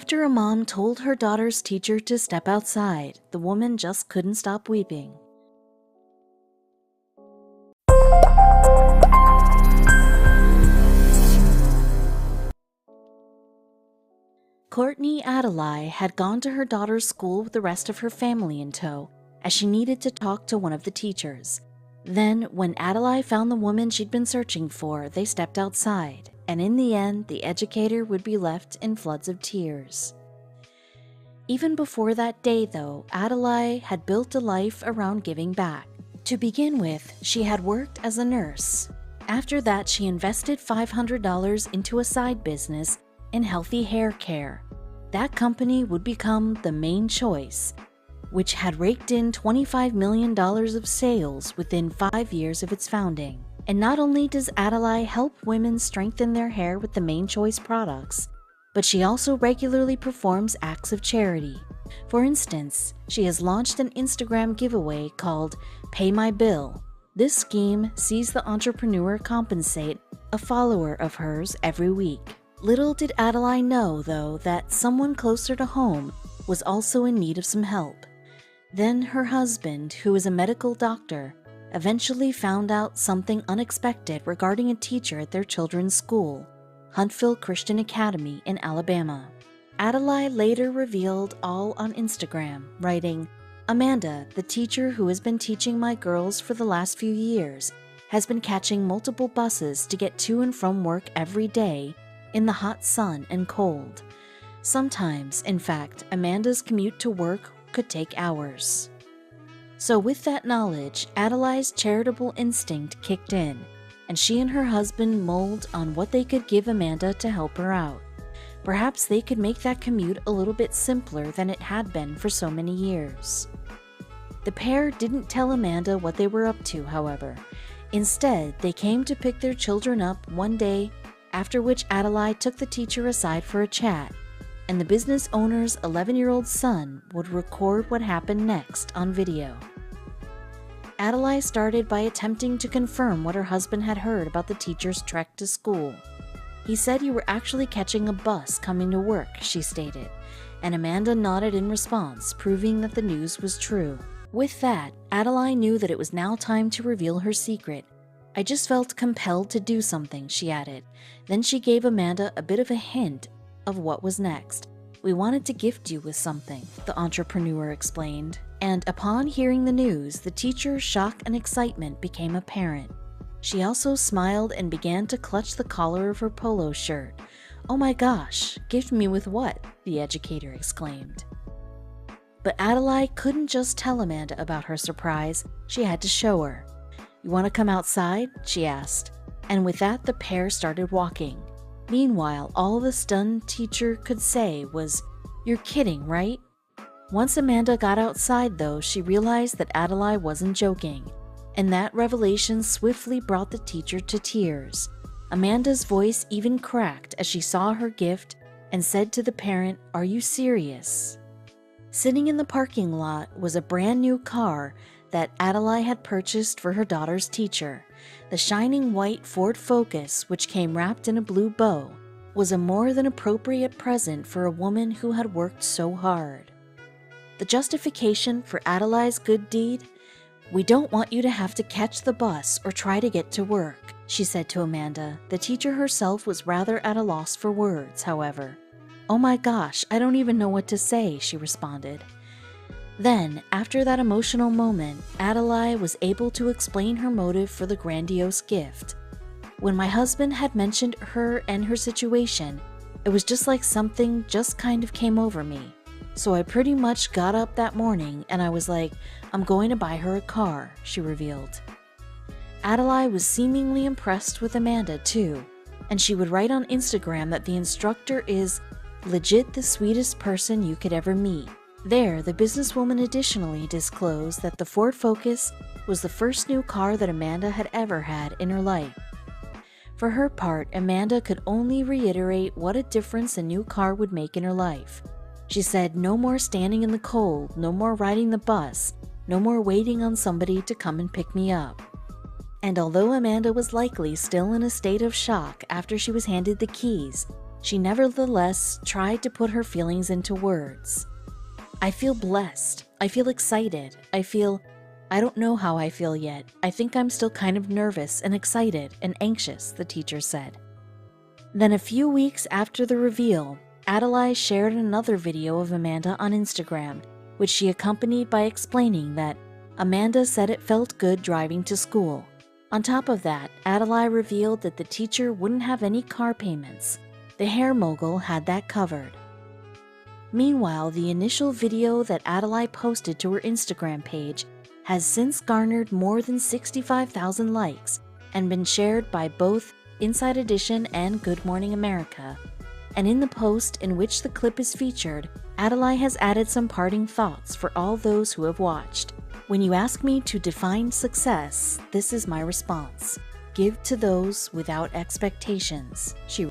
After a mom told her daughter's teacher to step outside, the woman just couldn't stop weeping. Courtney Adelaide had gone to her daughter's school with the rest of her family in tow, as she needed to talk to one of the teachers. Then, when Adelaide found the woman she'd been searching for, they stepped outside, and in the end, the educator would be left in floods of tears. Even before that day, though, Adelaide had built a life around giving back. To begin with, she had worked as a nurse. After that, she invested $500 into a side business in healthy hair care. That company would become the Main Choice, which had raked in $25 million of sales within 5 years of its founding. And not only does Adelaide help women strengthen their hair with the Main Choice products, but she also regularly performs acts of charity. For instance, she has launched an Instagram giveaway called Pay My Bill. This scheme sees the entrepreneur compensate a follower of hers every week. Little did Adelaide know, though, that someone closer to home was also in need of some help. Then her husband, who is a medical doctor, eventually found out something unexpected regarding a teacher at their children's school, Huntsville Christian Academy in Alabama. Adelaide later revealed all on Instagram, writing, "Amanda, the teacher who has been teaching my girls for the last few years, has been catching multiple buses to get to and from work every day in the hot sun and cold. Sometimes, in fact, Amanda's commute to work could take hours." So with that knowledge, Adelaide's charitable instinct kicked in, and she and her husband mulled on what they could give Amanda to help her out. Perhaps they could make that commute a little bit simpler than it had been for so many years. The pair didn't tell Amanda what they were up to, however. Instead, they came to pick their children up one day, after which Adelaide took the teacher aside for a chat, and the business owner's 11-year-old son would record what happened next on video. Adelaide started by attempting to confirm what her husband had heard about the teacher's trek to school. "He said you were actually catching a bus coming to work," she stated, and Amanda nodded in response, proving that the news was true. With that, Adelaide knew that it was now time to reveal her secret. "I just felt compelled to do something," she added. Then she gave Amanda a bit of a hint of what was next. "We wanted to gift you with something," the entrepreneur explained. And upon hearing the news, the teacher's shock and excitement became apparent. She also smiled and began to clutch the collar of her polo shirt. "Oh my gosh, gift me with what?" the educator exclaimed. But Adelaide couldn't just tell Amanda about her surprise, she had to show her. "You want to come outside?" she asked. And with that, the pair started walking. Meanwhile, all the stunned teacher could say was, "You're kidding, right?" Once Amanda got outside, though, she realized that Adelaide wasn't joking, and that revelation swiftly brought the teacher to tears. Amanda's voice even cracked as she saw her gift and said to the parent, "Are you serious?" Sitting in the parking lot was a brand new car that Adelaide had purchased for her daughter's teacher. The shining white Ford Focus, which came wrapped in a blue bow, was a more than appropriate present for a woman who had worked so hard. The justification for Adelaide's good deed? "We don't want you to have to catch the bus or try to get to work," she said to Amanda. The teacher herself was rather at a loss for words, however. "Oh my gosh, I don't even know what to say," she responded. Then, after that emotional moment, Adelaide was able to explain her motive for the grandiose gift. "When my husband had mentioned her and her situation, it was just like something just kind of came over me. So I pretty much got up that morning and I was like, I'm going to buy her a car," she revealed. Adelaide was seemingly impressed with Amanda too, and she would write on Instagram that the instructor is legit the sweetest person you could ever meet. There, the businesswoman additionally disclosed that the Ford Focus was the first new car that Amanda had ever had in her life. For her part, Amanda could only reiterate what a difference a new car would make in her life. She said no more standing in the cold, no more riding the bus, no more waiting on somebody to come and pick me up. And although Amanda was likely still in a state of shock after she was handed the keys, she nevertheless tried to put her feelings into words. "I feel blessed. I feel excited. I don't know how I feel yet. I think I'm still kind of nervous and excited and anxious," the teacher said. Then a few weeks after the reveal, Adelaide shared another video of Amanda on Instagram, which she accompanied by explaining that Amanda said it felt good driving to school. On top of that, Adelaide revealed that the teacher wouldn't have any car payments. The hair mogul had that covered. Meanwhile, the initial video that Adelaide posted to her Instagram page has since garnered more than 65,000 likes and been shared by both Inside Edition and Good Morning America. And in the post in which the clip is featured, Adelaide has added some parting thoughts for all those who have watched. "When you ask me to define success, this is my response. Give to those without expectations," she